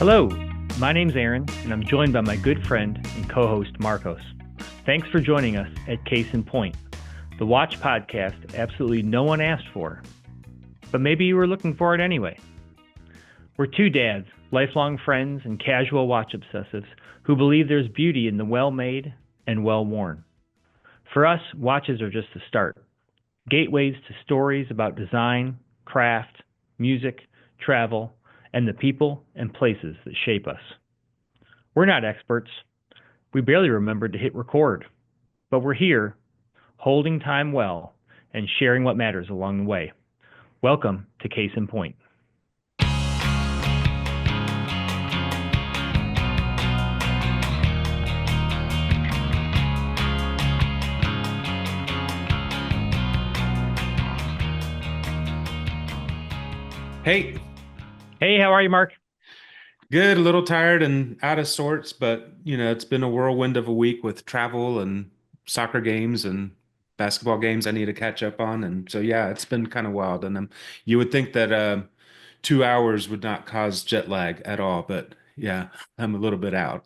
Hello, my name's Aaron, and I'm joined by my good friend and co-host Marcos. Thanks for joining us at Case in Point, the watch podcast absolutely no one asked for, but maybe you were looking for it anyway. We're two dads, lifelong friends and casual watch obsessives who believe there's beauty in the well-made and well-worn. For us, watches are just a start, gateways to stories about design, craft, music, travel, and the people and places that shape us. We're not experts. We barely remembered to hit record, but we're here, holding time well and sharing what matters along the way. Welcome to Case in Point. Hey. Hey, how are you, Marc? Good, a little tired and out of sorts, but it's been a whirlwind of a week with travel and soccer games and basketball games I need to catch up on. And so, yeah, it's been kind of wild. And you would think that 2 hours would not cause jet lag at all, but yeah, I'm a little bit out.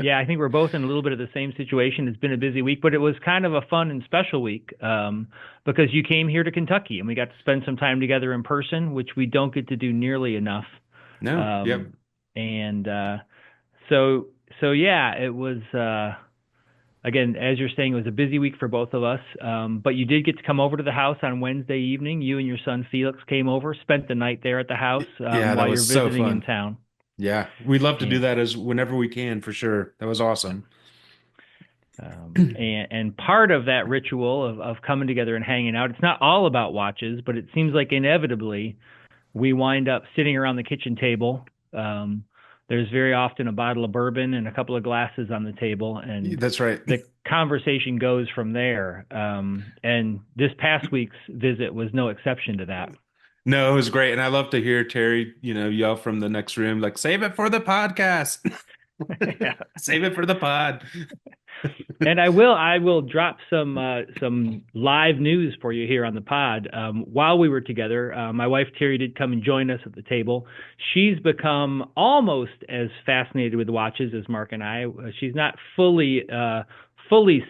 Yeah, I think we're both in a little bit of the same situation. It's been a busy week, but it was kind of a fun and special week because you came here to Kentucky and we got to spend some time together in person, which we don't get to do nearly enough. No, yep. And so yeah, it was again, as you're saying, it was a busy week for both of us. But you did get to come over to the house on Wednesday evening. You and your son Felix came over, spent the night there at the house Yeah, that while you're was so visiting in fun. town. Yeah, we'd love to do And that as whenever we can for sure. That was awesome. and part of that ritual of coming together and hanging out, it's not all about watches, but it seems like inevitably we wind up sitting around the kitchen table. There's very often a bottle of bourbon and a couple of glasses on the table, and That's right. the conversation goes from there. And this past week's visit was no exception to that. No, it was great. And I love to hear Terry, yell from the next room, like, save it for the podcast. Yeah. Save it for the pod. And I will drop some live news for you here on the pod. While we were together, my wife Terry did come and join us at the table. She's become almost as fascinated with watches as Marc and I. She's not fully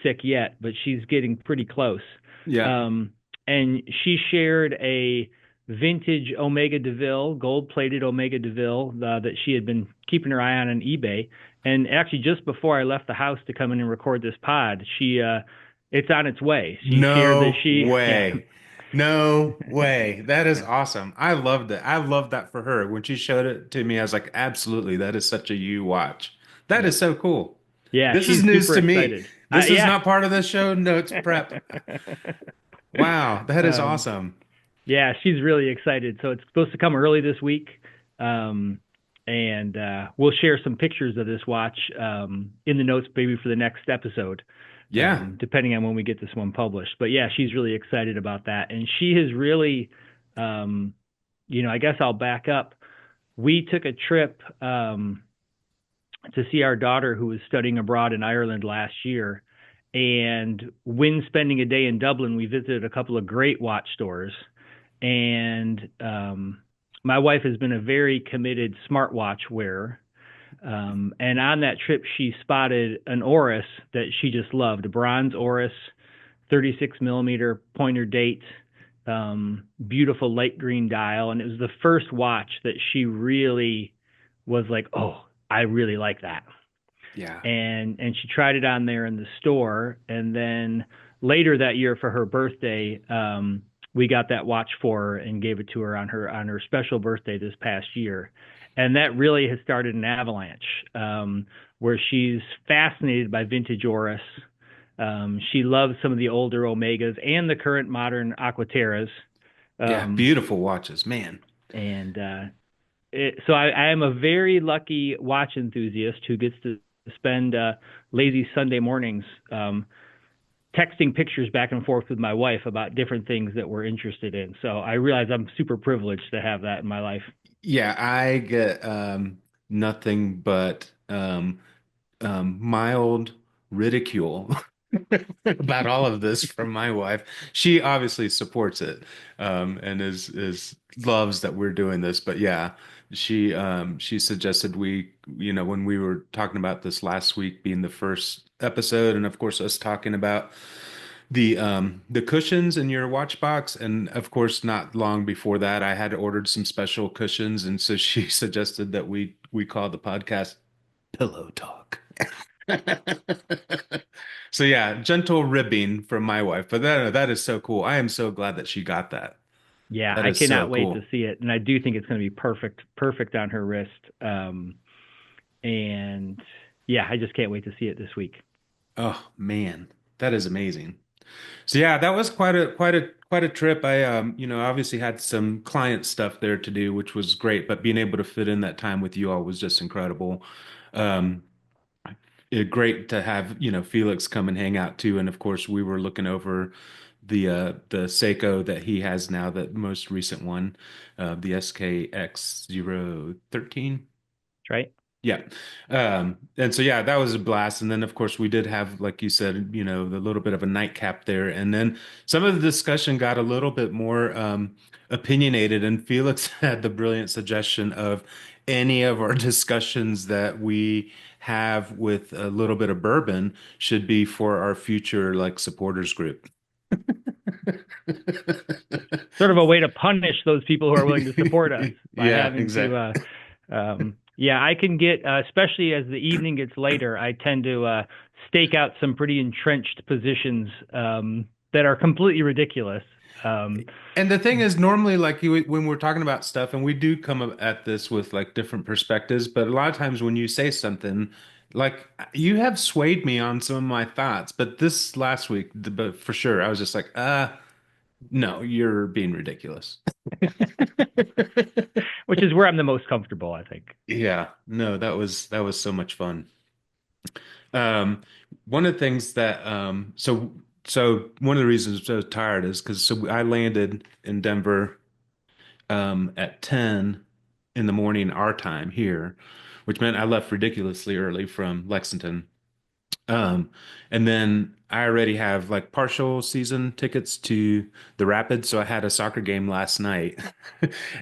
sick yet, but she's getting pretty close. Yeah. And she shared a vintage Omega DeVille, gold-plated Omega DeVille that she had been keeping her eye on eBay. And actually, just before I left the house to come in and record this pod, it's on its way. She shared that No yeah, way. No way. That is awesome. I loved it. I love that for her. When she showed it to me, I was like, absolutely, that is such a you watch. That yeah, is so cool. yeah. This is She's news super to me. excited. This is Yeah. not part of the show notes prep. Wow, that is um, awesome. yeah, she's really excited. So it's supposed to come early this week. And we'll share some pictures of this watch in the notes, maybe for the next episode, Yeah. depending on when we get this one published. But yeah, she's really excited about that, and she has really, I guess I'll back up. We took a trip to see our daughter who was studying abroad in Ireland last year, and when spending a day in Dublin, we visited a couple of great watch stores, and my wife has been a very committed smartwatch wearer. And on that trip, she spotted an Oris that she just loved, a bronze Oris, 36 millimeter pointer date, beautiful light green dial. And it was the first watch that she really was like, oh, I really like that. Yeah. And she tried it on there in the store. And then later that year for her birthday, we got that watch for her and gave it to her on her special birthday this past year. And that really has started an avalanche where she's fascinated by vintage Oris. She loves some of the older Omegas and the current modern Aquaterras. Yeah, beautiful watches, man. And so I am a very lucky watch enthusiast who gets to spend lazy Sunday mornings texting pictures back and forth with my wife about different things that we're interested in. So I realize I'm super privileged to have that in my life. Yeah, I get nothing but mild ridicule about all of this from my wife. She obviously supports it and is loves that we're doing this. But yeah, She suggested when we were talking about this last week being the first episode, and of course us talking about the cushions in your watch box, and of course not long before that I had ordered some special cushions, and so she suggested that we call the podcast Pillow Talk. So yeah, gentle ribbing from my wife, but that is so cool. I am so glad that she got that. Yeah, That I is so cannot wait to cool. see it, and I do think it's going to be perfect on her wrist. And yeah, I just can't wait to see it this week. Oh man, that is amazing. So yeah, that was quite a trip. I obviously had some client stuff there to do, which was great, but being able to fit in that time with you all was just incredible. Um, Great to have, Felix come and hang out too. And of course, we were looking over the Seiko that he has now, the most recent one, the SKX013. Right? Yeah. And so yeah, that was a blast. And then of course we did have, like you said, the little bit of a nightcap there. And then some of the discussion got a little bit more opinionated, and Felix had the brilliant suggestion of any of our discussions that we have with a little bit of bourbon should be for our future like supporters group. Sort of a way to punish those people who are willing to support us by Yeah, having to. exactly. Yeah, I can get, especially as the evening gets later, I tend to stake out some pretty entrenched positions that are completely ridiculous. Um, And the thing is, normally, like when we're talking about stuff, and we do come at this with like different perspectives, but a lot of times when you say something, like you have swayed me on some of my thoughts, but this last week, but for sure, I was just like, no, you're being ridiculous. which is where I'm the most comfortable, I think. Yeah, no, that was so much fun. Um, One of the things that so one of the reasons I'm so tired is because I landed in Denver at 10 in the morning our time here, which meant I left ridiculously early from Lexington. Um, and then I already have like partial season tickets to the Rapids, so I had a soccer game last night.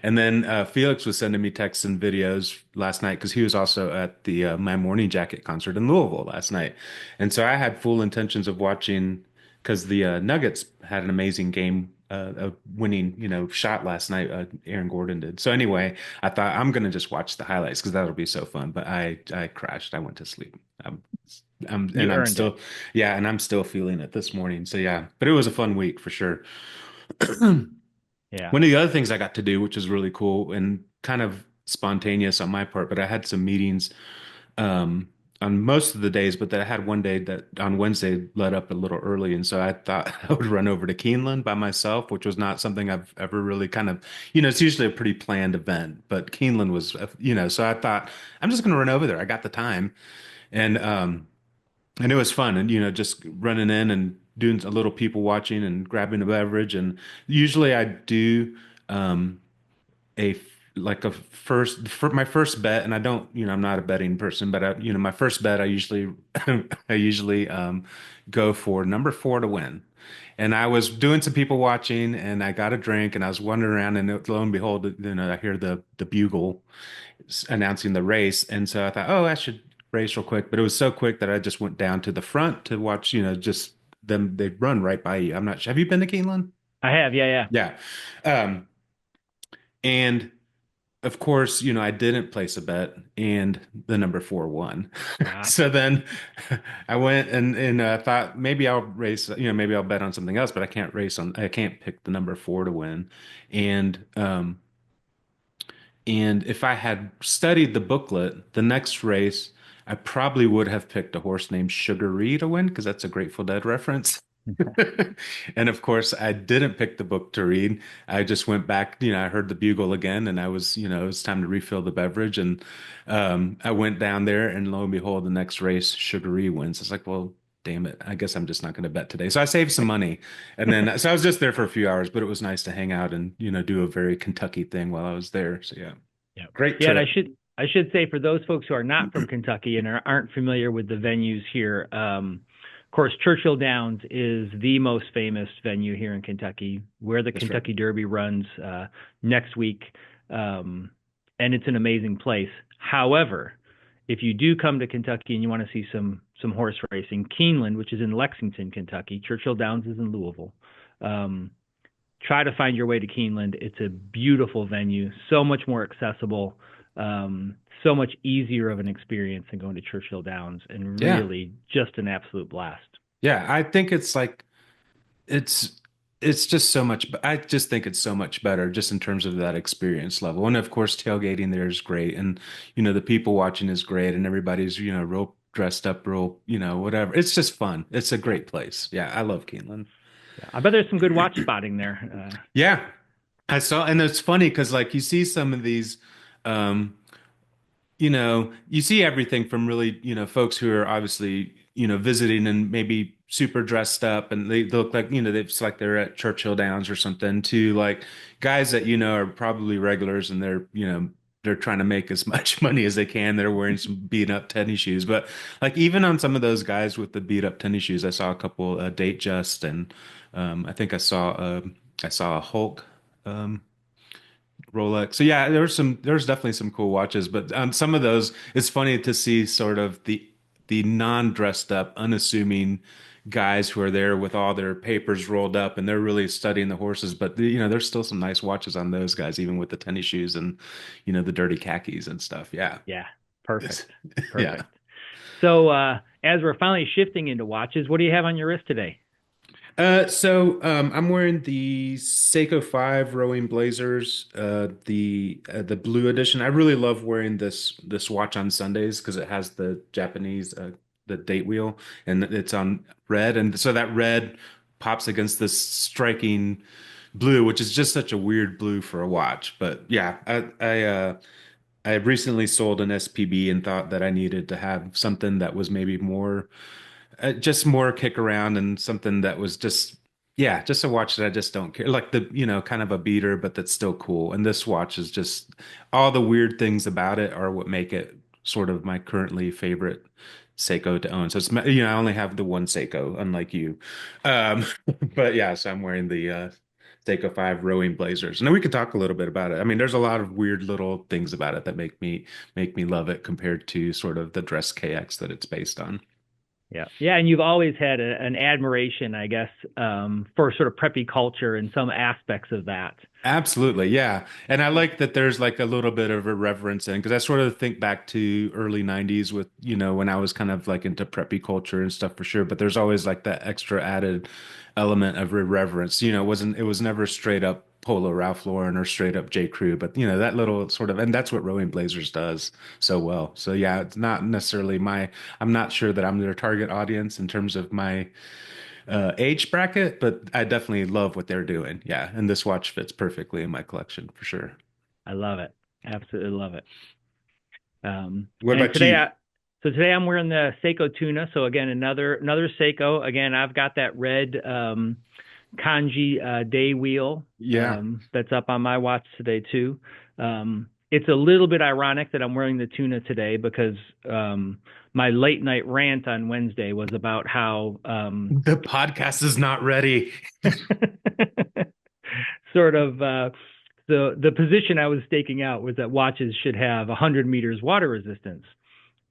And then Felix was sending me texts and videos last night because he was also at the My Morning Jacket concert in Louisville last night. And so I had full intentions of watching because the Nuggets had an amazing game, a winning, shot last night. Aaron Gordon did. So anyway, I thought I'm gonna just watch the highlights because that'll be so fun. But I crashed. I went to sleep. You And I'm earned it. still, yeah, and I'm still feeling it this morning. So yeah, but it was a fun week for sure. One Yeah. of the other things I got to do, which is really cool and kind of spontaneous on my part, but I had some meetings um, on most of the days, but then I had one day that on Wednesday let up a little early, and so I thought I would run over to Keeneland by myself, which was not something I've ever really kind of, it's usually a pretty planned event, but Keeneland was, so I thought I'm just going to run over there. I got the time, and it was fun, and just running in and doing a little people watching and grabbing a beverage. And usually I do a like a first for my first bet, and I don't, I'm not a betting person, but my first bet I usually I usually go for number four to win. And I was doing some people watching, and I got a drink, and I was wandering around, and lo and behold, I hear the bugle announcing the race. And so I thought, oh, I should race real quick. But it was so quick that I just went down to the front to watch, just them. They run right by you. I'm not sure. Have you been to Keeneland? I have. Yeah, yeah. Yeah. Um, and of course, I didn't place a bet, and the number four won. Ah, So then I went and thought maybe I'll race, maybe I'll bet on something else, but I can't pick the number four to win. And And if I had studied the booklet, the next race, I probably would have picked a horse named Sugaree to win because that's a Grateful Dead reference. And of course, I didn't pick the book to read. I just went back, I heard the bugle again, and I was, it was time to refill the beverage. And I went down there, and lo and behold, the next race, Sugaree wins. It's like, well, damn it. I guess I'm just not going to bet today. So I saved some money. And then, so I was just there for a few hours, but it was nice to hang out and, do a very Kentucky thing while I was there. So yeah, yeah. great Yeah, and I trip. should I should say for those folks who are not from Kentucky and aren't familiar with the venues here, of course, Churchill Downs is the most famous venue here in Kentucky, where the That's right. Kentucky Derby runs next week. Um, and it's an amazing place. However, if you do come to Kentucky and you want to see some horse racing, Keeneland, which is in Lexington, Kentucky, Churchill Downs is in Louisville. Um, Try to find your way to Keeneland. It's a beautiful venue, so much more accessible, so much easier of an experience than going to Churchill Downs, and Yeah. really just an absolute blast. Yeah. I think it's like it's it's just so much I just think it's so much better just in terms of that experience level. And of course tailgating there is great, and the people watching is great, and everybody's real dressed up, real whatever. It's just fun. It's a Yeah, great place. Yeah, I love Keeneland. yeah. I bet there's some good watch spotting there. Yeah, I saw, and it's funny because like you see some of these um you see everything from really, folks who are obviously, visiting and maybe super dressed up and they look like, it's like they're at Churchill Downs or something, to like guys that, are probably regulars, and they're trying to make as much money as they can. They're wearing some beat up tennis shoes. But like even on some of those guys with the beat up tennis shoes, I saw a couple Date Just, and I think I saw a Hulk. Um, Rolex. So yeah, there's definitely some cool watches, but on some of those, it's funny to see sort of the non-dressed up, unassuming guys who are there with all their papers rolled up and they're really studying the horses. But there's still some nice watches on those guys, even with the tennis shoes and the dirty khakis and stuff. Yeah. Yeah, perfect, Yeah. perfect. So as we're finally shifting into watches, what do you have on your wrist today? So I'm wearing the Seiko 5 Rowing Blazers, the blue edition. I really love wearing this watch on Sundays because it has the Japanese the date wheel, and it's on red, and so that red pops against this striking blue, which is just such a weird blue for a watch. But yeah, I recently sold an SPB and thought that I needed to have something that was maybe more just more kick around, and something that was just, yeah, just a watch that I just don't care. Like the, kind of a beater, but that's still cool. And this watch is just all the weird things about it are what make it sort of my currently favorite Seiko to own. So it's, I only have the one Seiko, unlike you. Um, but yeah, so I'm wearing the Seiko 5 Rowing Blazers. And then we could talk a little bit about it. I mean, there's a lot of weird little things about it that make me love it compared to sort of the Dress KX that it's based on. Yeah, yeah, and you've always had an admiration, I guess, for sort of preppy culture and some aspects of that. Absolutely, yeah. And I like that there's like a little bit of irreverence in, because I sort of think back to early 90s with, when I was kind of like into preppy culture and stuff for sure, but there's always like that extra added element of irreverence. It was never straight up Polo Ralph Lauren or straight up J. Crew, but that little sort of, and that's what Rowing Blazers does so well. So yeah, it's not necessarily I'm not sure that I'm their target audience in terms of my age bracket, but I definitely love what they're doing. Yeah, and this watch fits perfectly in my collection for sure. I love it, absolutely love it. What And about you? so today I'm wearing the Seiko Tuna. So again, another Seiko. Again, I've got that red kanji day wheel Yeah. that's up on my watch today too. It's a little bit ironic that I'm wearing the Tuna today because my late night rant on Wednesday was about how The podcast is not ready. sort of the position I was staking out was that watches should have 100 meters water resistance.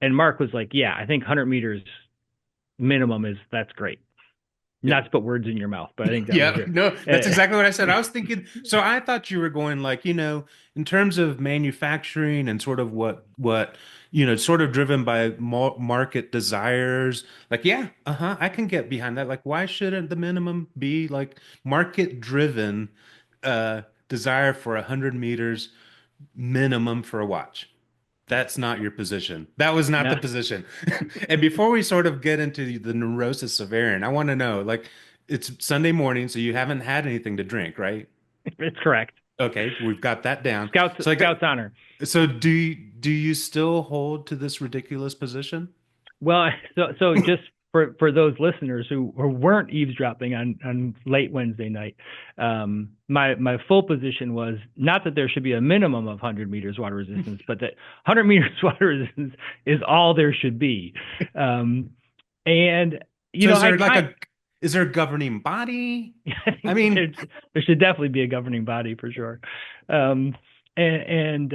And Mark was like, "Yeah, I think 100 meters minimum that's great." Yeah. Not to put words in your mouth, but I think that was Yeah, your. no, that's exactly what I said. I was thinking, so I thought you were going like, in terms of manufacturing and sort of what, sort of driven by market desires. Like, yeah, I can get behind that. Like, why shouldn't the minimum be like market driven desire for 100 meters minimum for a watch? That's not your position. That was not the No, position. And before we sort of get into the neurosis of Aaron, I want to know, like, it's Sunday morning, so you haven't had anything to drink, right? it's correct. Okay, we've got that down. Scouts So I got, Scouts honor. so do you still hold to this ridiculous position? Well, so just for those listeners who weren't eavesdropping on late Wednesday night, my full position was not that there should be a minimum of 100 meters water resistance, but that 100 meters water resistance is all there should be. And So is I there like kind is there a governing body? I I think mean, there should definitely be a governing body for sure. Um, and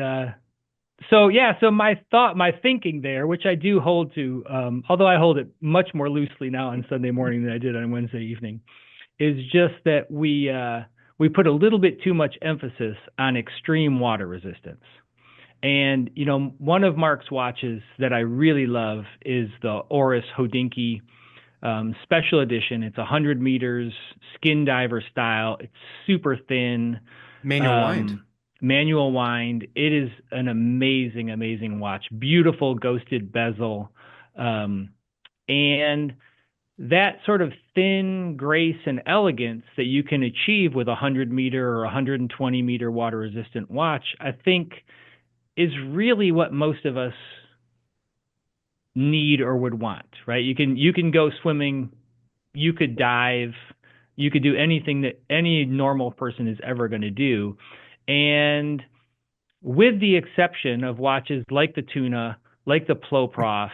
So my thinking there, which I do hold to, although I hold it much more loosely now on Sunday morning than I did on Wednesday evening, is just that we put a little bit too much emphasis on extreme water resistance. And one of Marc's watches that I really love is the Oris Hodinkee special edition. It's 100 meters, skin diver style. It's super thin, Manual wind. um, manual wind. It is an amazing, amazing watch. Beautiful ghosted bezel. Um, and that sort of thin grace and elegance that you can achieve with a 100-meter or 120-meter water resistant watch, I think is really what most of us need or would want, right? You can go swimming, you could dive, you could do anything that any normal person is ever going to do. And with the exception of watches like the Tuna, like the Ploprof,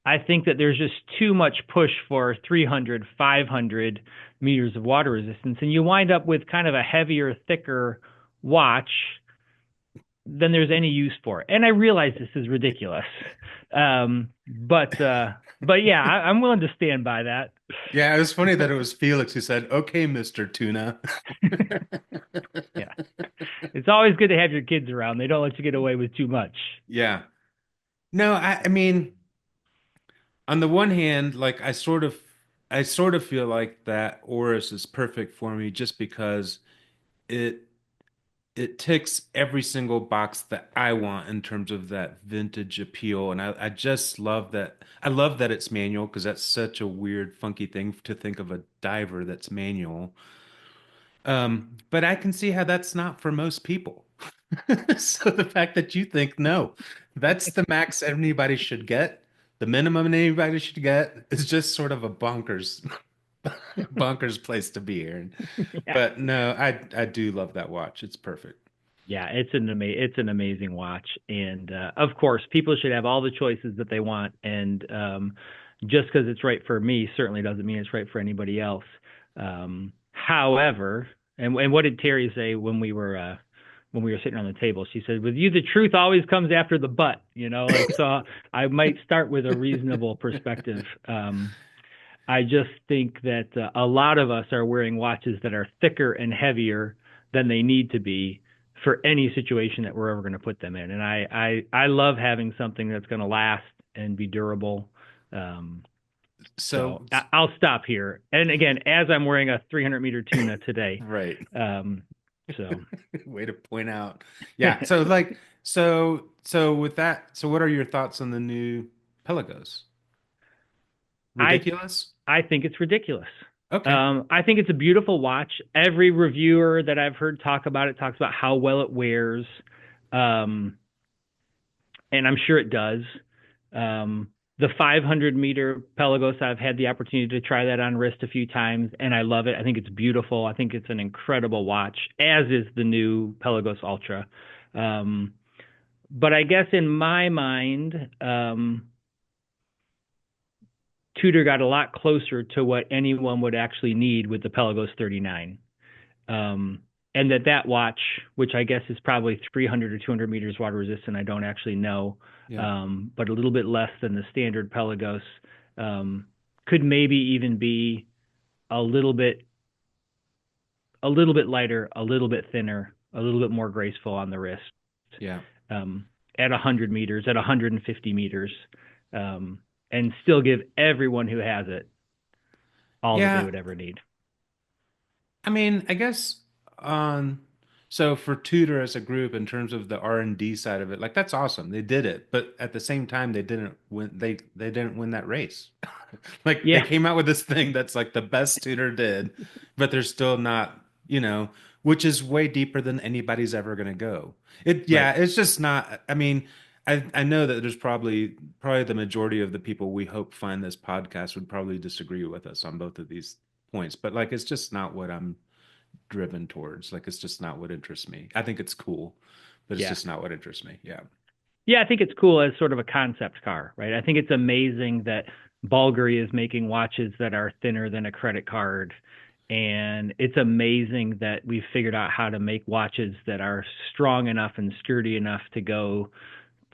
I think that there's just too much push for 300, 500 meters of water resistance. And you wind up with kind of a heavier, thicker watch than there's any use for. And I realize this is ridiculous. But yeah, I'm willing to stand by that. Yeah, it was funny that it was Felix who said, "Okay, Mr. Tuna." Yeah. It's always good to have your kids around. They don't let you get away with too much. Yeah. No, I mean, on the one hand, like I sort of feel like that Oris is perfect for me just because it it ticks every single box that I want in terms of that vintage appeal. And I just love that. I love that it's manual because that's such a weird, funky thing to think of a diver that's manual. But I can see how that's not for most people. So the fact that you think, no, that's the max anybody should get, the minimum anybody should get is just sort of a bonkers place to be here. Yeah. But no, I do love that watch. It's perfect. Yeah, it's an amazing watch, and of course, people should have all the choices that they want. And just because it's right for me certainly doesn't mean it's right for anybody else. However, and what did Terry say when we were sitting around the table? She said, "With you, the truth always comes after the but." Like so. I might start with a reasonable perspective. I just think that a lot of us are wearing watches that are thicker and heavier than they need to be for any situation that we're ever going to put them in. And I love having something that's going to last and be durable. Um, So, so I'll stop here. And again, as I'm wearing a 300-meter Tuna today. right. Um, so Way to point out. Yeah. So like, so with that, so what are your thoughts on the new Pelagos? I Ridiculous? I think it's ridiculous. Okay. I think it's a beautiful watch. Every reviewer that I've heard talk about it talks about how well it wears, um, and I'm sure it does. Um, the 500-meter Pelagos, I've had the opportunity to try that on wrist a few times, and I love it. I think it's beautiful. I think it's an incredible watch, as is the new Pelagos Ultra. Um, but I guess in my mind, Tudor got a lot closer to what anyone would actually need with the Pelagos 39. Um, and that watch, which I guess is probably 300 or 200 meters water resistant, I don't actually know, Yeah. but a little bit less than the standard Pelagos, um, could maybe even be a little bit lighter, a little bit thinner, a little bit more graceful on the wrist, Yeah. at 100 meters, at 150 meters, um, and still give everyone who has it all that they Yeah. would ever need. I mean, I guess um so for Tudor as a group in terms of the R&D side of it, like that's awesome. They did it, but at the same time they didn't win that race. Like they Yeah, came out with this thing that's like the best Tudor did, but they're still not, which is way deeper than anybody's ever going to go. right. It's just not, I mean, I know that there's probably the majority of the people we hope find this podcast would probably disagree with us on both of these points, but like it's just not what I'm driven towards. Like it's just not what interests me. I think it's cool, but it's Yeah. just not what interests me. Yeah. Yeah, I think it's cool as sort of a concept car, right? I think it's amazing that Bulgari is making watches that are thinner than a credit card, And it's amazing that we've figured out how to make watches that are strong enough and sturdy enough to go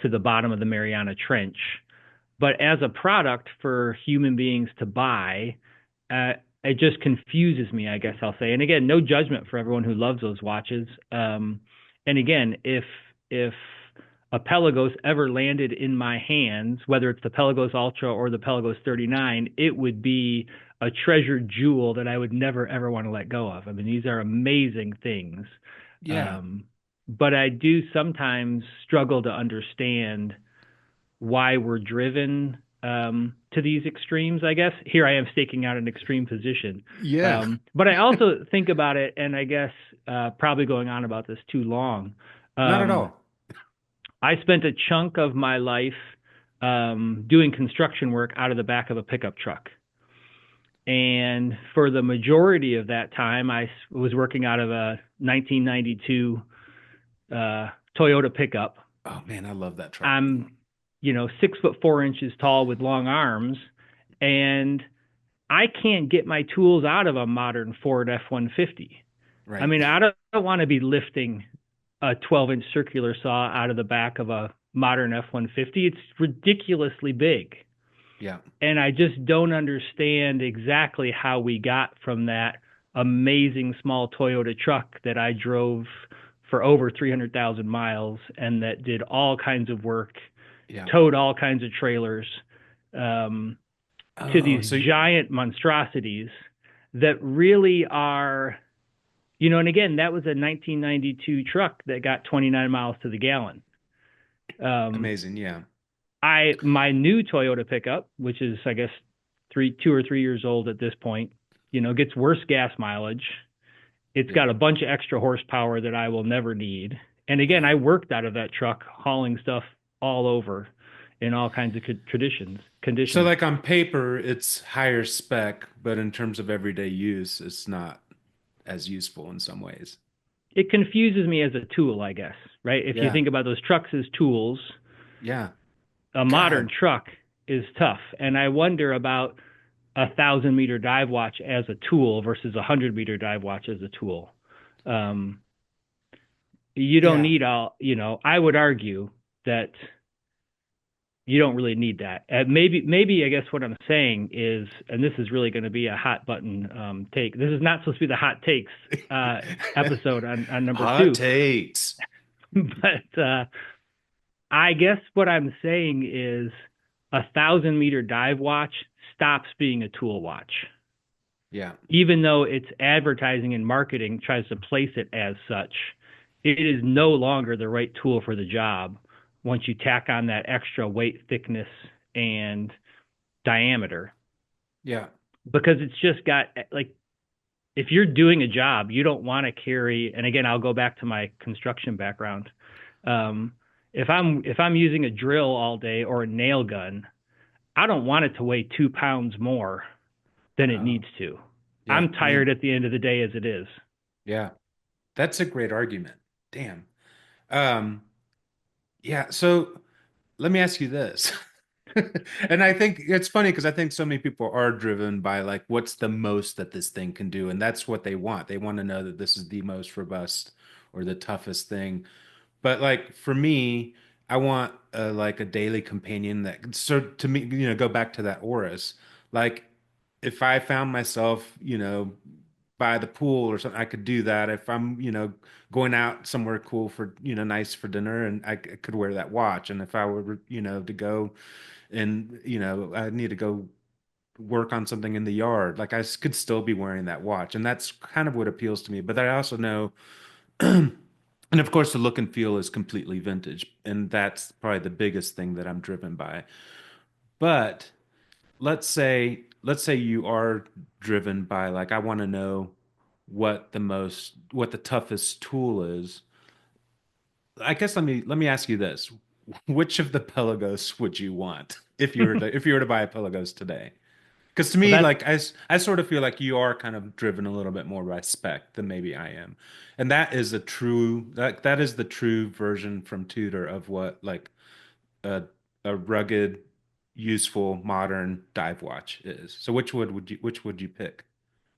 to the bottom of the Mariana Trench. But as a product for human beings to buy, it just confuses me, I guess I'll say. And again, no judgment for everyone who loves those watches. And again, if a Pelagos ever landed in my hands, whether it's the Pelagos Ultra or the Pelagos 39, it would be a treasured jewel that I would never ever want to let go of. I mean, these are amazing things. Yeah. Um, but I do sometimes struggle to understand why we're driven to these extremes, I guess. Here I am staking out an extreme position. Yeah. But I also think about it, and I guess probably going on about this too long. Not at Um, all. I spent a chunk of my life doing construction work out of the back of a pickup truck. And for the majority of that time, I was working out of a 1992 Toyota pickup. Oh man, I love that truck. I'm, 6'4" tall with long arms, and I can't get my tools out of a modern Ford F-150. I Right. mean, I don't want to be lifting a 12-inch circular saw out of the back of a modern F-150. It's ridiculously big. Yeah. And I just don't understand exactly how we got from that amazing small Toyota truck that I drove for over 300,000 miles and that did all kinds of work, Yeah. towed all kinds of trailers, um, to Oh, these so giant monstrosities that really are, and again, that was a 1992 truck that got 29 miles to the gallon. Um, amazing. Yeah. my new Toyota pickup, which is I guess 2 or 3 years old at this point, gets worse gas mileage. It's Yeah. got a bunch of extra horsepower that I will never need. And again, Yeah. I worked out of that truck hauling stuff all over in all kinds of So conditions. like on paper, it's higher spec, but in terms of everyday use, it's not as useful in some ways. It confuses me as a tool, I guess, right? If you Yeah. think about those trucks as tools, Yeah. a modern God. truck is tough. And I wonder about 1,000 meter dive watch as a tool versus 100 meter dive watch as a tool. Um, you don't Yeah. need all, I would argue that you don't really need that. Maybe I guess what I'm saying is, and this is really going to be a hot button take. This is not supposed to be the hot takes episode on number Hot two, takes. but I guess what I'm saying is 1,000 meter dive watch stops being a tool watch, Yeah. even though its advertising and marketing tries to place it as such. It is no longer the right tool for the job once you tack on that extra weight, thickness, and diameter, Yeah. because it's just got like, if you're doing a job, you don't want to carry. And again, I'll go back to my construction background. Um, if I'm using a drill all day or a nail gun, I don't want it to weigh 2 pounds more than it Oh, needs to. yeah. I'm tired Man. at the end of the day as it is. Yeah. That's a great argument. Damn. Um, yeah. So let me ask you this. And I think it's funny because I think so many people are driven by like, what's the most that this thing can do? And that's what they want. They want to know that this is the most robust or the toughest thing. But like for me, I want like a daily companion that so to me, go back to that Oris. Like if I found myself, by the pool or something, I could do that. If I'm, going out somewhere cool for, nice for dinner, and could wear that watch. And if I were, to go and, I need to go work on something in the yard, like could still be wearing that watch. And that's kind of what appeals to me. But I also know and of course, the look and feel is completely vintage, and that's probably the biggest thing that I'm driven by. But let's say you are driven by like I want to know what the toughest tool is. I guess let me ask you this. Which of the Pelagos would you want if you were to buy a Pelagos today? Because to Well, me, that's like I sort of feel like you are kind of driven a little bit more by spec than maybe I am, and that is the true version from Tudor of what like a a rugged, useful, modern dive watch is. So which would you pick?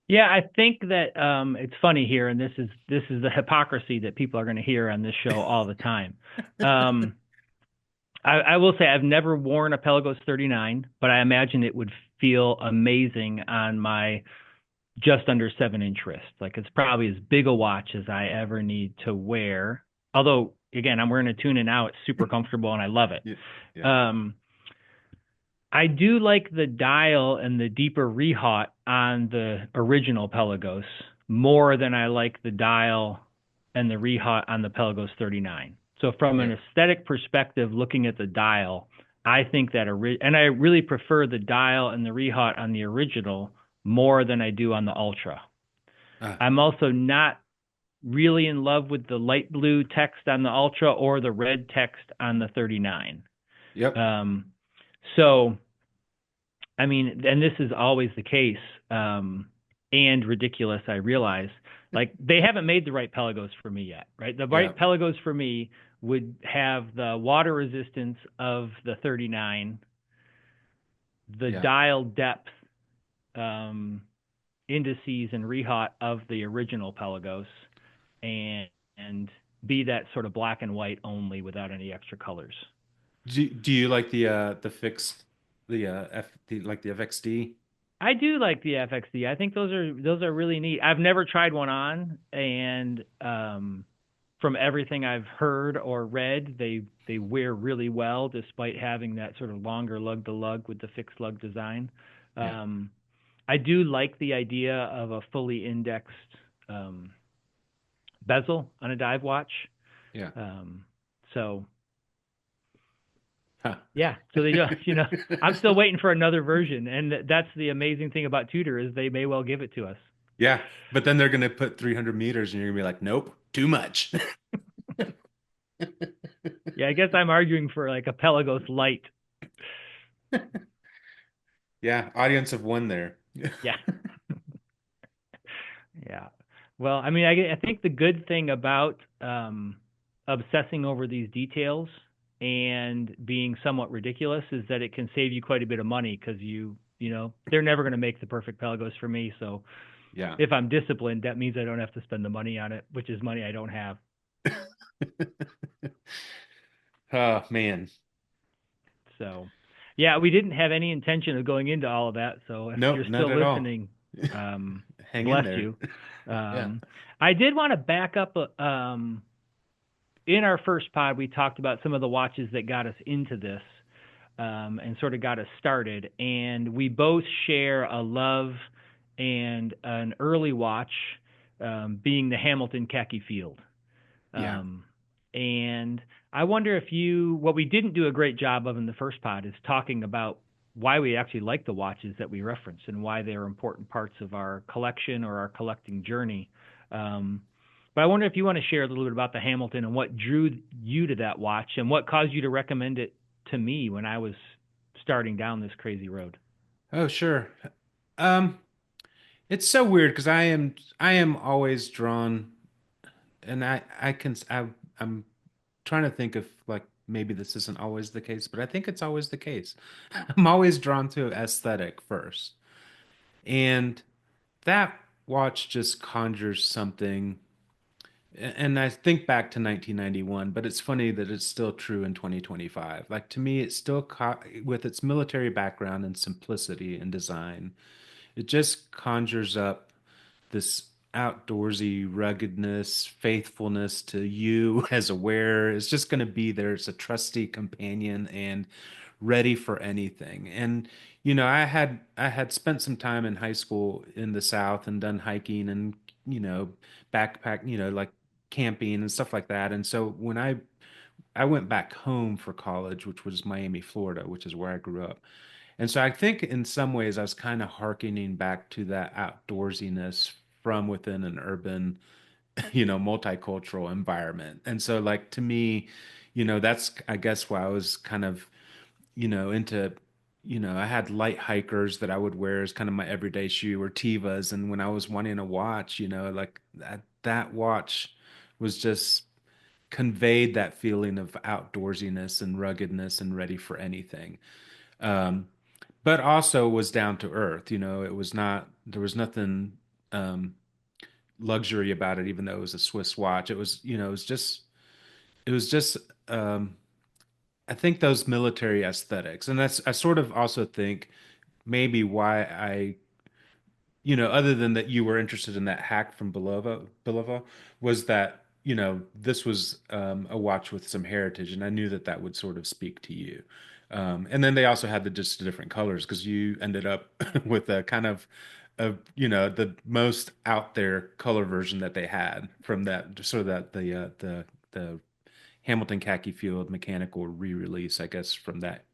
Yeah, I think that it's funny here, and this is the hypocrisy that people are going to hear on this show all the time. Um, I will say I've never worn a Pelagos 39, but I imagine it would feel amazing on my just under 7 inch wrist. Like it's probably as big a watch as I ever need to wear. Although, again, I'm wearing a Tuna now. It's super comfortable and I love it. Yeah. Yeah. Um, I do like the dial and the deeper rehaut on the original Pelagos more than I like the dial and the rehaut on the Pelagos 39. So from an Yeah. aesthetic perspective, looking at the dial, I think that and I really prefer the dial and the rehaut on the original more than I do on the Ultra. Ah, I'm also not really in love with the light blue text on the Ultra or the red text on the 39. yep. Um, so I mean, and this is always the case, and ridiculous, I realize. Like, they haven't made the right Pelagos for me yet, right? The Yeah. right Pelagos for me would have the water resistance of the 39, the Yeah. dial depth, um, indices and rehaut of the original Pelagos, and be that sort of black and white only without any extra colors. Do you like the fixed the FXD? I do like the FXD. I think those are really neat. I've never tried one on, and from everything I've heard or read, they wear really well despite having that sort of longer lug to lug with the fixed lug design. Yeah. Um, I do like the idea of a fully indexed um, bezel on a dive watch. Yeah. Um, so Huh. yeah, so they just I'm still waiting for another version, and that's the amazing thing about Tudor is they may well give it to us. Yeah, but then they're gonna put 300 meters and you're gonna be like, nope, too much. Yeah, I guess I'm arguing for like a Pelagos Light. Yeah, audience of one there. Yeah, yeah. Well, I mean, I think the good thing about obsessing over these details and being somewhat ridiculous is that it can save you quite a bit of money because they're never going to make the perfect Pelagos for me. So Yeah. if I'm disciplined, that means I don't have to spend the money on it, which is money I don't have. Oh man. So, yeah, we didn't have any intention of going into all of that. So if Nope, you're not still at all. listening, Hang in bless there. you. Yeah. I did want to back up. In our first pod, we talked about some of the watches that got us into this and sort of got us started. And we both share a love and an early watch, being the Hamilton Khaki Field. Yeah. Um, and I wonder what we didn't do a great job of in the first pod is talking about why we actually like the watches that we reference and why they're important parts of our collection or our collecting journey. But I wonder if you want to share a little bit about the Hamilton and what drew you to that watch and what caused you to recommend it to me when I was starting down this crazy road. Oh, sure. Um, it's so weird because I am always drawn, and I'm trying to think of like maybe this isn't always the case, but I think it's always the case. I'm always drawn to aesthetic first. And that watch just conjures something. And I think back to 1991, but it's funny that it's still true in 2025. Like to me, it's still with its military background and simplicity and design, it just conjures up this outdoorsy ruggedness, faithfulness to you as a wearer. It's just going to be there. It's a trusty companion and ready for anything. And I had spent some time in high school in the South and done hiking and backpack, like camping and stuff like that. And so when I went back home for college, which was Miami, Florida, which is where I grew up. And so I think in some ways I was kind of hearkening back to that outdoorsiness from within an urban, multicultural environment. And so like to me, that's I guess why I was kind of, into, I had light hikers that I would wear as kind of my everyday shoe or Tevas. And when I was wanting a watch, like that watch was just conveyed that feeling of outdoorsiness and ruggedness and ready for anything. Um, but also was down to earth. It was not, there was nothing um, luxury about it, even though it was a Swiss watch. It was, it was just, um, I think those military aesthetics, and that's, I sort of also think maybe why other than that you were interested in that hack from Belova, was that, this was a watch with some heritage, and I knew that that would sort of speak to you. And then they also had the just different colors because you ended up with a kind of the most out there color version that they had from that sort of that the Hamilton Khaki Field mechanical re-release, I guess, from that,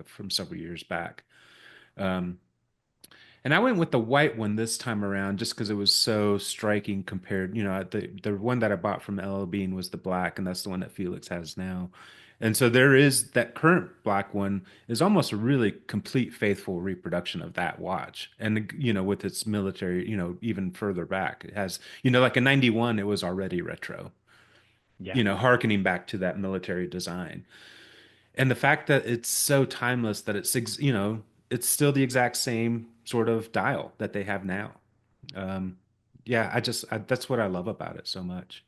from several years back. Um, and I went with the white one this time around just because it was so striking compared, the one that I bought from LL Bean was the black, and that's the one that Felix has now. And so there is that current black one is almost a really complete faithful reproduction of that watch. And with its military, even further back, it has, like a 91, it was already retro, Yeah. harkening back to that military design. And the fact that it's so timeless that it's still the exact same sort of dial that they have now. Um, yeah, that's what I love about it so much.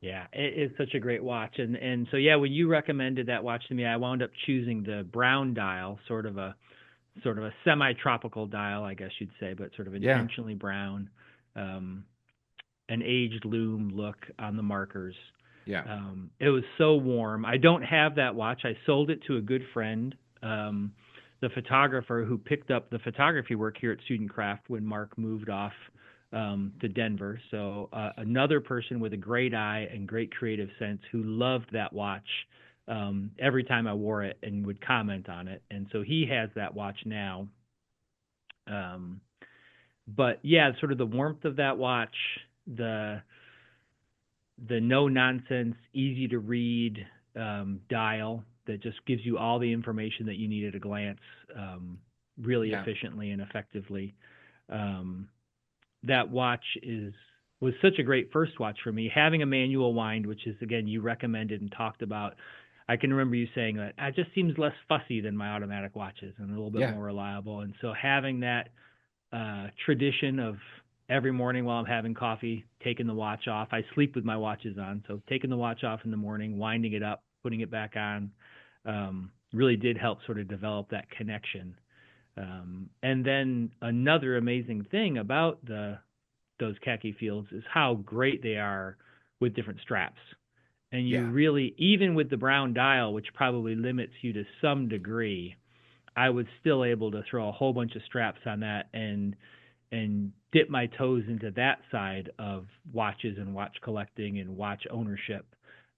Yeah, it is such a great watch, and so yeah, when you recommended that watch to me, I wound up choosing the brown dial, sort of a semi-tropical dial, I guess you'd say, but sort of Yeah, intentionally brown, um, an aged loom look on the markers. yeah, It was so warm. I don't have that watch. I sold it to a good friend, the photographer who picked up the photography work here at Student Craft when Marc moved off to Denver. So another person with a great eye and great creative sense who loved that watch every time I wore it and would comment on it. And so he has that watch now. Um, but yeah, sort of the warmth of that watch, the the no nonsense, easy to read dial that just gives you all the information that you need at a glance, really yeah, efficiently and effectively. Um, that watch is was such a great first watch for me. Having a manual wind, which is again you recommended and talked about. I can remember you saying that it just seems less fussy than my automatic watches and a little bit yeah, more reliable. And so having that tradition of every morning while I'm having coffee, taking the watch off. I sleep with my watches on, so taking the watch off in the morning, winding it up, putting it back on, really did help sort of develop that connection. And then another amazing thing about those khaki fields is how great they are with different straps. And you yeah, really, even with the brown dial, which probably limits you to some degree, I was still able to throw a whole bunch of straps on that and dip my toes into that side of watches and watch collecting and watch ownership,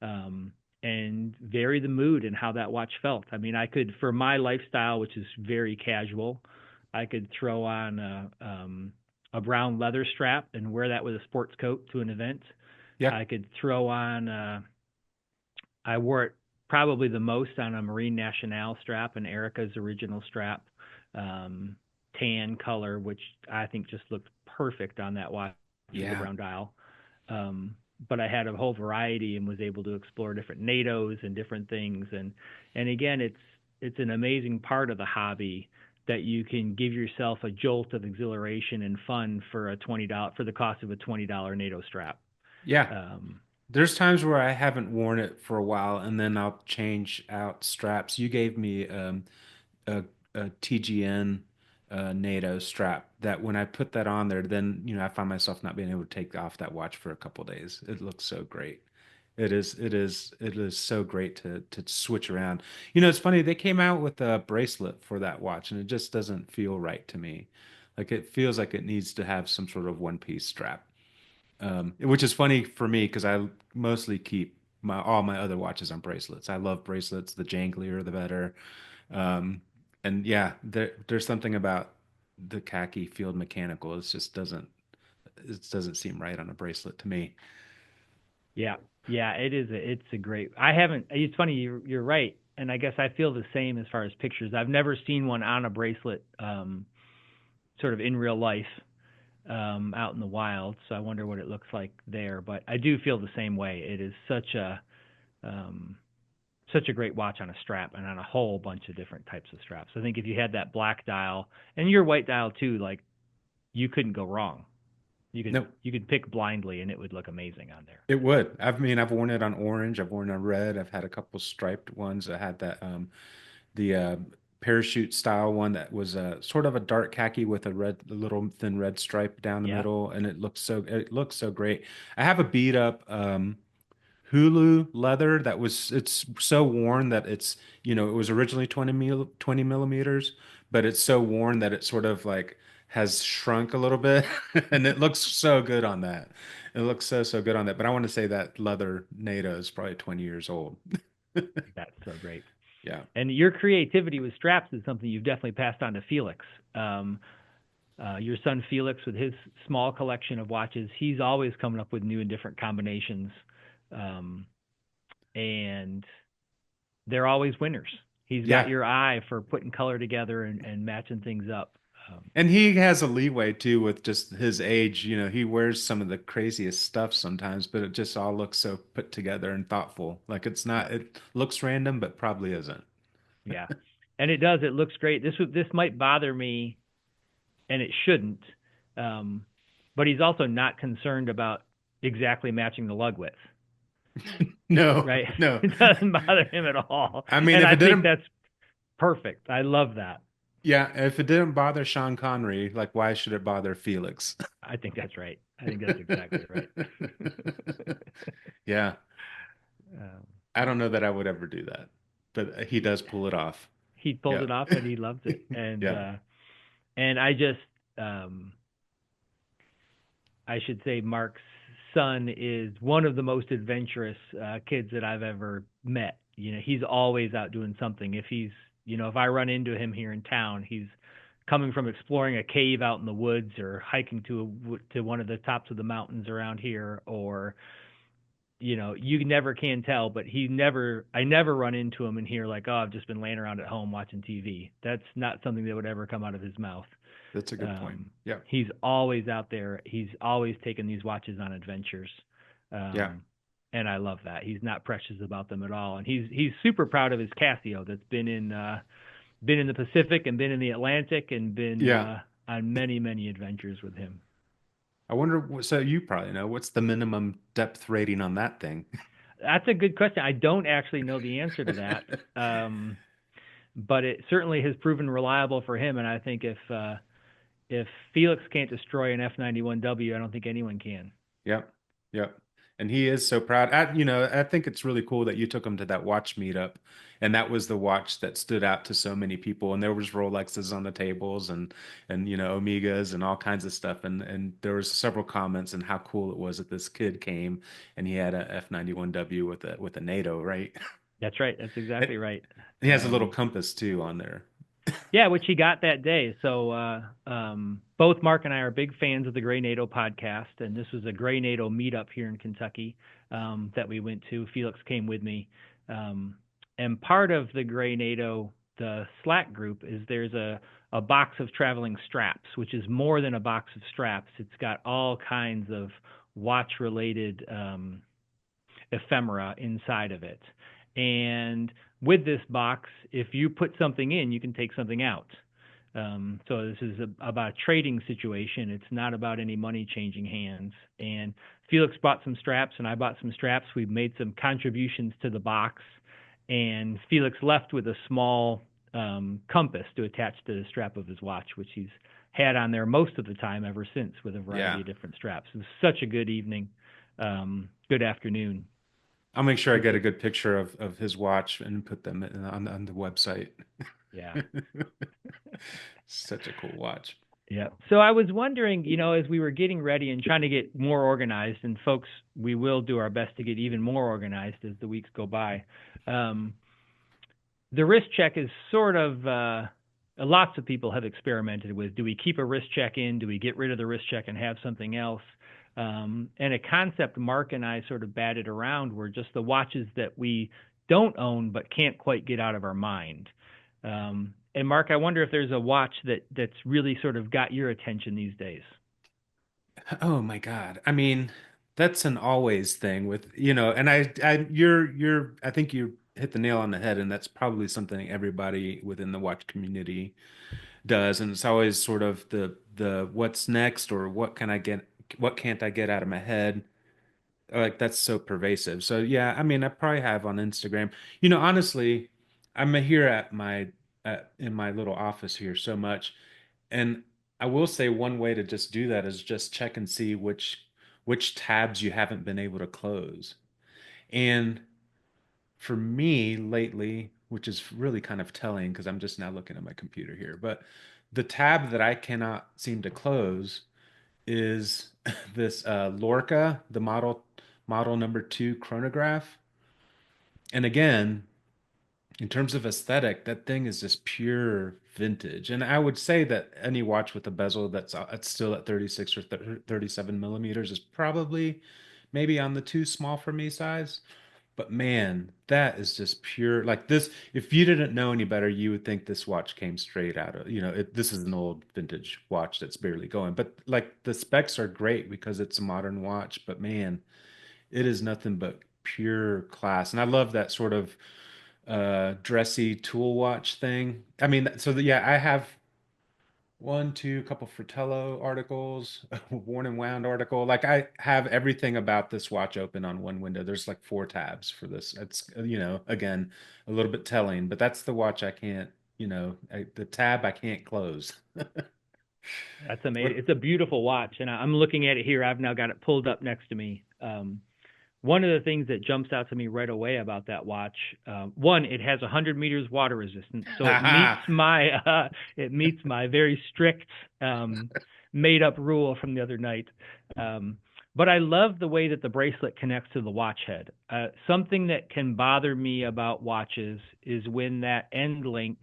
um, and vary the mood and how that watch felt. I mean, I could, for my lifestyle, which is very casual, I could throw on a brown leather strap and wear that with a sports coat to an event. yeah, I could throw on I wore it probably the most on a Marine Nationale strap, and Erica's original strap, um, tan color, which I think just looked perfect on that watch with the yeah, brown dial. Um, but I had a whole variety and was able to explore different NATOs and different things. And again, it's an amazing part of the hobby that you can give yourself a jolt of exhilaration and fun for a $20 for the cost of a $20 NATO strap. yeah. Um, There's times where I haven't worn it for a while, and then I'll change out straps. You gave me a, TGN NATO strap that when I put that on there, then I find myself not being able to take off that watch for a couple days. It looks so great. It is so great to switch around. It's funny, they came out with a bracelet for that watch, and it just doesn't feel right to me. Like it feels like it needs to have some sort of one piece strap. Which is funny for me because I mostly keep my all my other watches on bracelets. I love bracelets. The janglier, the better. Um, and yeah, there's something about the khaki field mechanical. It doesn't seem right on a bracelet to me. Yeah, yeah, it's a great. I haven't. It's funny. You're right, and I guess I feel the same as far as pictures. I've never seen one on a bracelet, sort of in real life, out in the wild. So I wonder what it looks like there. But I do feel the same way. It is um, such a great watch on a strap and on a whole bunch of different types of straps. I think if you had that black dial and your white dial too, like you couldn't go wrong. No, You could pick blindly and it would look amazing on there. it would. I mean, I've worn it on orange. I've worn it on red. I've had a couple striped ones. I had that the parachute style one that was sort of a dark khaki with a little thin red stripe down the Yeah. middle, and it looks so great. I have a beat up Hulu leather that was it's so worn that it was originally 20 millimeters, but it's so worn that it sort of like has shrunk a little bit, and it looks so good on that. It looks so good on that. But I want to say that leather NATO is probably 20 years old. That's so great. Yeah. And your creativity with straps is something you've definitely passed on to Felix. Your son Felix, with his small collection of watches, he's always coming up with new and different combinations, um, and they're always winners. He's got Yeah. your eye for putting color together and matching things up. And he has a leeway too with just his age. He wears some of the craziest stuff sometimes, but it just all looks so put together and thoughtful. Like Yep. it looks random, but probably isn't. Yeah, and it does. It looks great. This might bother me, and it shouldn't. Um, but he's also not concerned about exactly matching the lug width, No, right? no. It doesn't bother him at all, I mean, and if I it think didn't, that's perfect. I love that. yeah, if it didn't bother Sean Connery, like why should it bother Felix? I think that's right. I think that's exactly right. Yeah, um, I don't know that I would ever do that, but he does pull it off. he pulled Yeah. it off, and he loves it, Yeah. and I just um, I should say Mark's son is one of the most adventurous kids that I've ever met. He's always out doing something. If I run into him here in town, he's coming from exploring a cave out in the woods or hiking to one of the tops of the mountains around here, or you never can tell, but I never run into him and hear like, oh, I've just been laying around at home watching TV. That's not something that would ever come out of his mouth. That's a good point. Yeah. He's always out there. He's always taking these watches on adventures. Yeah. Um, and I love that. He's not precious about them at all. And he's super proud of his Casio that's been in the Pacific and been in the Atlantic and been Yeah. on many, many adventures with him. I wonder, so you probably know what's the minimum depth rating on that thing? That's a good question. I don't actually know the answer to that. But it certainly has proven reliable for him. And I think if Felix can't destroy an F91W, I don't think anyone can. Yep. Yep. And he is so proud. I think it's really cool that you took him to that watch meetup, and that was the watch that stood out to so many people. And there was Rolexes on the tables and Omegas and all kinds of stuff. And there was several comments and how cool it was that this kid came and he had a F91W with a NATO, right? That's right. That's exactly right. He has a little Um, compass too on there. yeah, which he got that day. So both Mark and I are big fans of the Gray NATO podcast, and this was a Gray NATO meetup here in Kentucky that we went to. Felix came with me, and part of the Gray NATO, the Slack group, is there's a box of traveling straps, which is more than a box of straps. It's got all kinds of watch related ephemera inside of it. And with this box, if you put something in, you can take something out. So this is about a trading situation. It's not about any money changing hands. And Felix bought some straps, and I bought some straps. We made some contributions to the box, and Felix left with a small compass to attach to the strap of his watch, which he's had on there most of the time ever since, with a variety Yeah. of different straps. It was such a good evening, good afternoon. I'll make sure I get Super. a good picture of his watch and put them on the website. Yeah. Such a cool watch. Yeah. So I was wondering, as we were getting ready and trying to get more organized, and folks, we will do our best to get even more organized as the weeks go by. Um, the wrist check is sort of lots of people have experimented with. Do we keep a wrist check in? Do we get rid of the wrist check and have something else? And a concept Mark and I sort of batted around were just the watches that we don't own but can't quite get out of our mind. And Mark, I wonder if there's a watch that's really sort of got your attention these days. Oh my God. I mean, that's an always thing and I think you hit the nail on the head, and that's probably something everybody within the watch community does, and it's always sort of the what's next or what can I get, what can't I get out of my head? Like that's so pervasive. So yeah, I mean, I probably have on Instagram. Honestly, I'm here in my little office here so much, and I will say one way to just do that is just check and see which tabs you haven't been able to close. And for me lately, which is really kind of telling because I'm just now looking at my computer here, but the tab that I cannot seem to close is this Lorca, the model number two chronograph. And again, in terms of aesthetic, that thing is just pure vintage. And I would say that any watch with a bezel that's still at 36 or 37 millimeters is probably maybe on the too small for me size. But man, that is just pure. Like this, if you didn't know any better, you would think this watch came straight out of, this is an old vintage watch that's barely going. But like the specs are great because it's a modern watch. But man, it is nothing but pure class. And I love that sort of dressy tool watch thing. I mean, yeah, I have one, two, couple Fratello articles, a worn and wound article. Like I have everything about this watch open on one window. There's like four tabs for this. It's, again, a little bit telling, but that's the watch I can't, the tab I can't close. That's amazing. What? It's a beautiful watch, and I'm looking at it here. I've now got it pulled up next to me. One of the things that jumps out to me right away about that watch, one, it has 100 meters water resistance, so it meets my very strict made up rule from the other night. Um, but I love the way that the bracelet connects to the watch head. Something that can bother me about watches is when that end link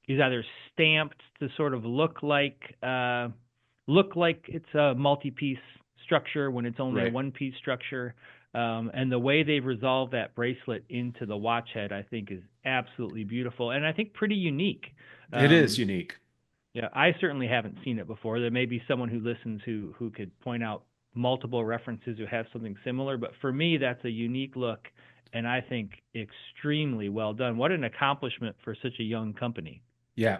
is either stamped to sort of look like it's a multi-piece structure when it's only a Right. one-piece structure. And the way they've resolved that bracelet into the watch head, I think, is absolutely beautiful and I think pretty unique. It is Um, unique. yeah, I certainly haven't seen it before. There may be someone who listens who could point out multiple references who have something similar, but for me, that's a unique look, and I think extremely well done. What an accomplishment for such a young company. Yeah.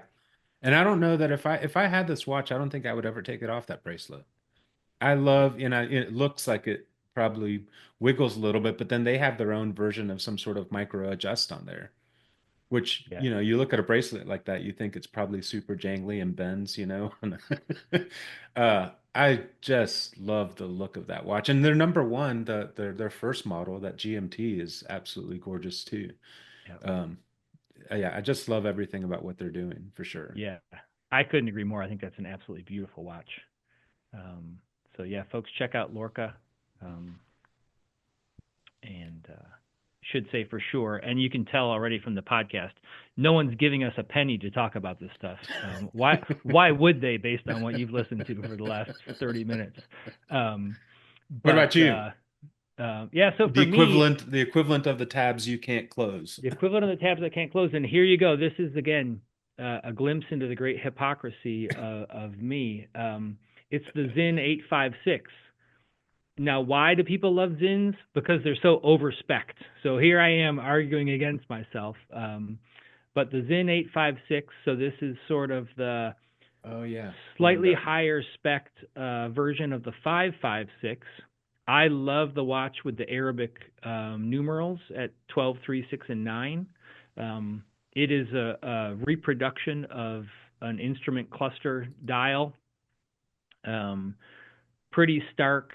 And I don't know that if I had this watch, I don't think I would ever take it off that bracelet. I Yeah, love, it looks like it probably wiggles a little bit, but then they have their own version of some sort of micro adjust on there, which, yeah, you look at a bracelet like that, you think it's probably super jangly and bends. I just love the look of that watch. And their number one, their first model, that GMT is absolutely gorgeous too. yeah, Um, yeah, I just love everything about what they're doing for sure. yeah. I couldn't agree more. I think that's an absolutely beautiful watch. Um, so yeah, folks, check out Lorca, um, and should say for sure. And you can tell already from the podcast, no one's giving us a penny to talk about this stuff. Why would they, based on what you've listened to for the last 30 minutes? Um, What but about you? yeah, so The for me, equivalent of the tabs you can't close. the equivalent of the tabs that can't close. And here you go. This is again a glimpse into the great hypocrisy of me. It's the Zin 856. Now, why do people love Zins? Because they're so overspec'd. So here I am arguing against myself. But the Zin 856, so this is sort of the Oh yeah, pulling it slightly up. higher spec'd version of the 556. I love the watch with the Arabic numerals at 12, 3, 6, and 9. It is a reproduction of an instrument cluster dial. Um, Pretty stark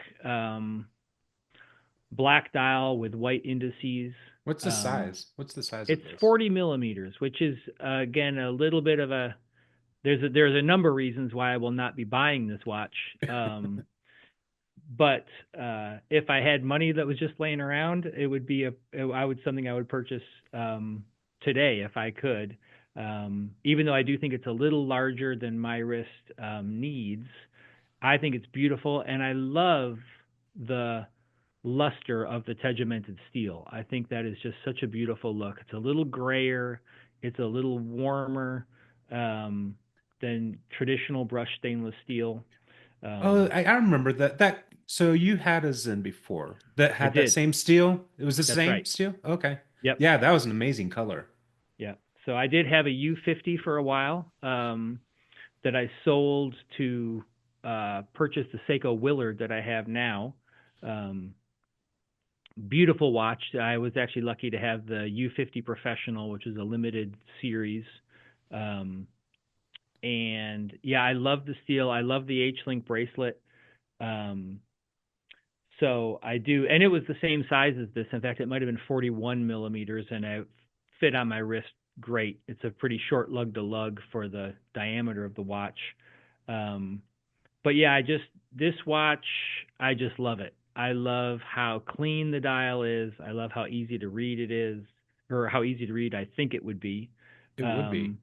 black dial with white indices. What's the Um, size? What's the size it's of this? 40 millimeters, which is again a little bit of a there's a number of reasons why I will not be buying this watch. But if I had money that was just laying around, it would be something I would purchase today if I could. Even though I do think it's a little larger than my wrist needs, I think it's beautiful, and I love the luster of the tegimented steel. I think that is just such a beautiful look. It's a little grayer, it's a little warmer than traditional brushed stainless steel. Oh, Um, I remember that. So you had a Zen before that I had that did. same steel. It was the That's same right. steel. Okay. Yep. Yeah, that was an amazing color. Yeah. So I did have a U50 for a while. that I sold to purchase the Seiko Willard that I have now. Um, Beautiful watch. I was actually lucky to have the U50 Professional, which is a limited series. Um, and yeah, I love the steel. I love the H-Link bracelet. Um, so I do, and it was the same size as this. In fact, it might have been 41 millimeters, and it fit on my wrist great. It's a pretty short lug to lug for the diameter of the watch. Um, but yeah, this watch, I just love it. I love how clean the dial is. I love how easy to read it is, or how easy to read I think it would be. It would be. Um,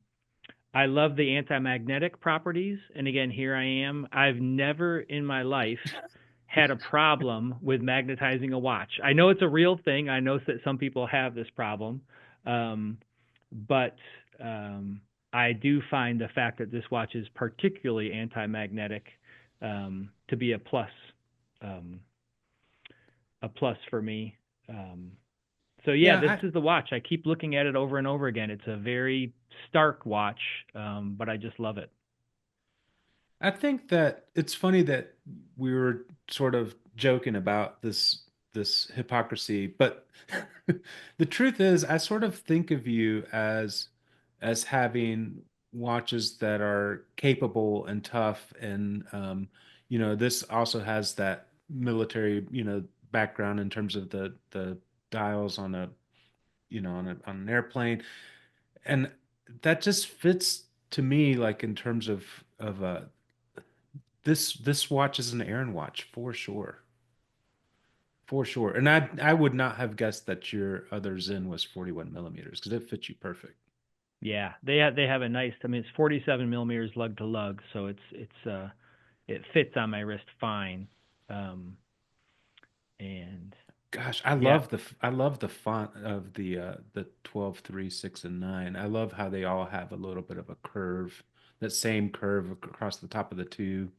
I love the anti-magnetic properties. And again, here I am. I've never in my life had a problem with magnetizing a watch. I know it's a real thing. I know that some people have this problem. Um, but I do find the fact that this watch is particularly anti-magnetic to be um, a plus for me. Um, so yeah, this Yeah, is the watch. I keep looking at it over and over again. It's a very stark watch, but I just love it. I think that it's funny that we were sort of joking about this hypocrisy, but the truth is, I sort of think of you as having watches that are capable and tough, and this also has that military, background in terms of the dials on a on an airplane, and that just fits to me like in terms of this watch is an Aaron watch for sure. For sure. And I would not have guessed that your other Zen was 41 millimeters because it fits you perfect. Yeah, they have a nice. I mean, it's 47 millimeters lug to lug, so it fits on my wrist fine. Um, and Gosh, yeah, I love the font of the 12, 3, 6, and 9. I love how they all have a little bit of a curve, that same curve across the top of the two,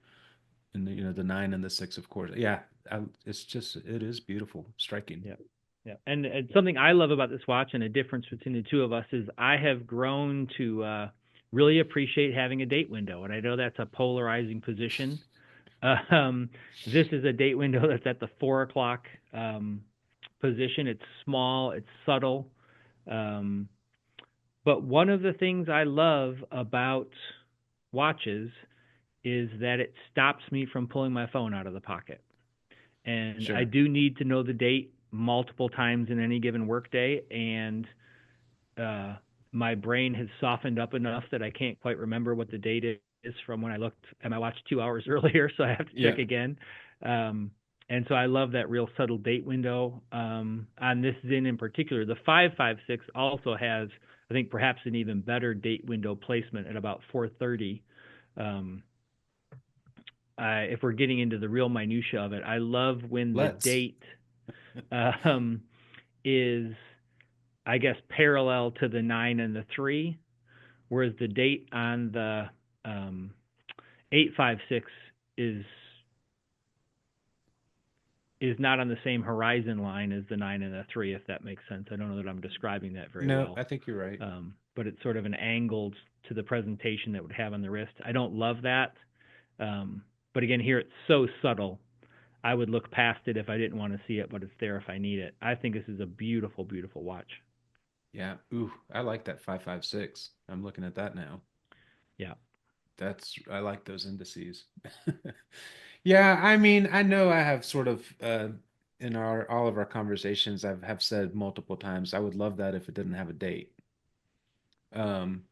and the 9 and the 6, of course. Yeah, it is beautiful, striking. yeah, yeah. And something I love about this watch, and a difference between the two of us, is I have grown to really appreciate having a date window, and I know that's a polarizing position. Um, this is a date window that's at the 4 o'clock position. It's small, it's subtle. Um, but one of the things I love about watches is that it stops me from pulling my phone out of the pocket. And I Sure. do need to know the date multiple times in any given workday. And uh, my brain has softened up enough that I can't quite remember what the date is from when I looked at my watch 2 hours earlier, so I have to Yeah. check again. Um, and so I love that real subtle date window on this Zin in particular. The 556 also has, I think, perhaps an even better date window placement at about 4:30. Um, if we're getting into the real minutia of it, I love when the Let's. date um, is, I guess, parallel to the 9 and the 3, whereas the date on the um, 856 is is not on the same horizon line as the 9 and the 3, if that makes sense. I don't know that I'm describing that very No, well, I think you're right. but it's sort of an angled to the presentation that it would have on the wrist. I don't love that, but again, here it's so subtle. I would look past it if I didn't want to see it, but it's there if I need it. I think this is a beautiful, beautiful watch. Yeah. Ooh, I like that 556. I'm looking at that now. Yeah, I like those indices. Yeah, I mean, I know I have sort of in our all of our conversations I've have said multiple times I would love that if it didn't have a date. Um,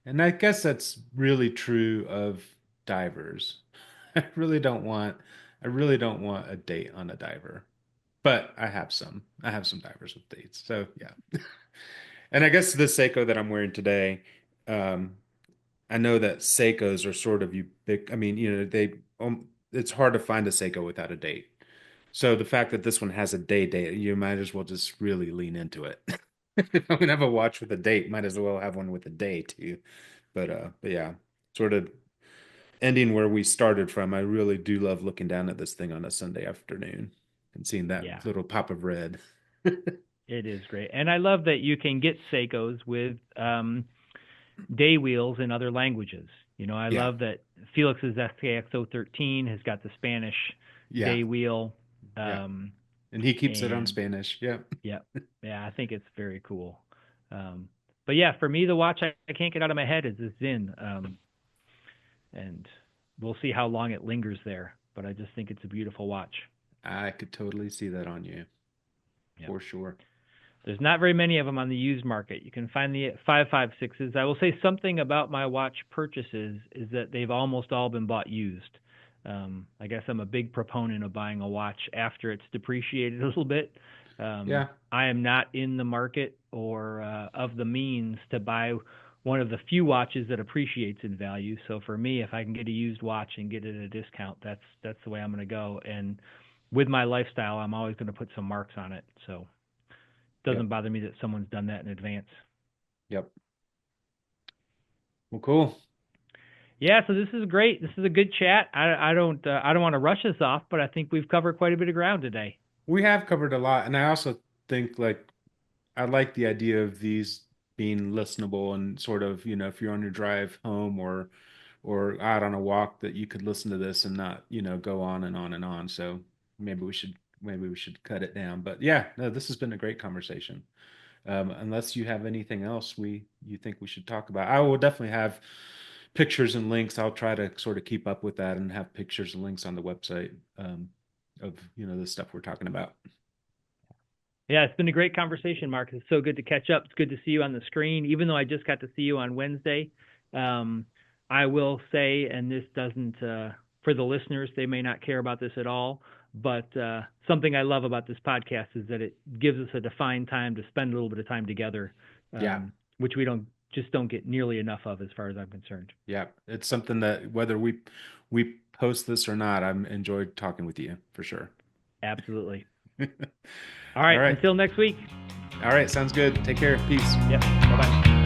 and I guess that's really true of divers. I really don't want I really don't want a date on a diver. But I have some. I have some divers with dates. So yeah. And I guess the Seiko that I'm wearing today, um, I know that Seikos are sort of I mean, it's hard to find a Seiko without a date. So the fact that this one has a date, you might as well just really lean into it. If I'm gonna have a watch with a date, might as well have one with a day too. But yeah, sort of ending where we started from. I really do love looking down at this thing on a Sunday afternoon and seeing yeah, that little pop of red. it is great, and I love that you can get Seikos with day wheels in other languages. I Yeah. love that Felix's SKX013 has got the Spanish Yeah. day wheel. Yeah. Um, And he keeps it on and Spanish. Yeah. yeah, yeah, I think it's very cool. Um, but yeah, for me, the watch I can't get out of my head is the Zin. And we'll see how long it lingers there. But I just think it's a beautiful watch. I could totally see that on you Yeah. for sure. There's not very many of them on the used market. You can find the 556s. I will say something about my watch purchases is that they've almost all been bought used. I guess I'm a big proponent of buying a watch after it's depreciated a little bit. Yeah. I am not in the market or of the means to buy one of the few watches that appreciates in value. So for me, if I can get a used watch and get it at a discount, that's the way I'm going to go. And with my lifestyle, I'm always going to put some marks on it. So Yep. doesn't bother me that someone's done that in advance. Yep. Well, cool. Yeah, so this is great. This is a good chat. I don't want to rush us off, but I think we've covered quite a bit of ground today. We have covered a lot, and I also think like I like the idea of these being listenable and sort of, if you're on your drive home or out on a walk that you could listen to this and not, go on and on and on. So maybe we should cut it down. But yeah, no, this has been a great conversation. Unless you have anything else you think we should talk about. I will definitely have pictures and links. I'll try to sort of keep up with that and have pictures and links on the website of the stuff we're talking about. Yeah, it's been a great conversation, Mark. It's so good to catch up. It's good to see you on the screen, even though I just got to see you on Wednesday. Um, I will say, and this doesn't, for the listeners, they may not care about this at all, but something I love about this podcast is that it gives us a defined time to spend a little bit of time together, Yeah. which we don't get nearly enough of, as far as I'm concerned. Yeah, it's something that whether we post this or not, I'm enjoyed talking with you for sure. Absolutely. All All right. right. Until next week. All right. Sounds good. Take care. Peace. Yep. Bye bye.